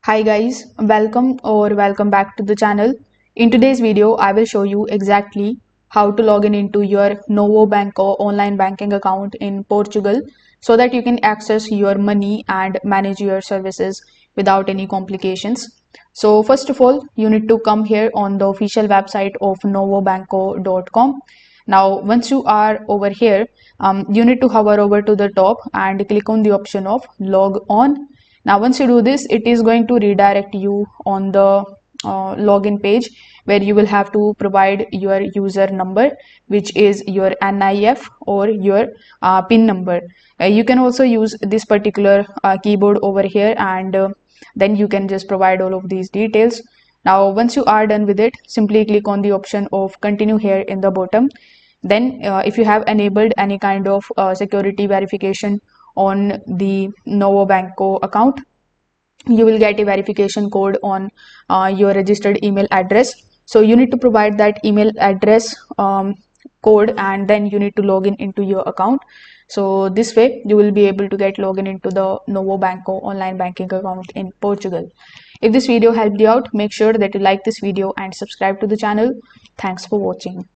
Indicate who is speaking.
Speaker 1: Hi guys, welcome back to the channel. In today's video, I will show you exactly how to log in into your Novobanco online banking account in Portugal so that you can access your money and manage your services without any complications. So first of all, you need to come here on the official website of novobanco.com. Now, once you are over here, you need to hover over to the top and click on the option of log on. Now, once you do this, it is going to redirect you on the login page where you will have to provide your user number, which is your NIF or your PIN number. You can also use this particular keyboard over here, and then you can just provide all of these details. Now, once you are done with it, simply click on the option of continue here in the bottom. Then, if you have enabled any kind of security verification on the Novobanco account, you will get a verification code on your registered email address. So you need to provide that email address code, and then you need to log in into your account. So this way you will be able to get login into the Novobanco online banking account in Portugal. If this video helped you out, make sure that you like this video and subscribe to the channel. Thanks for watching.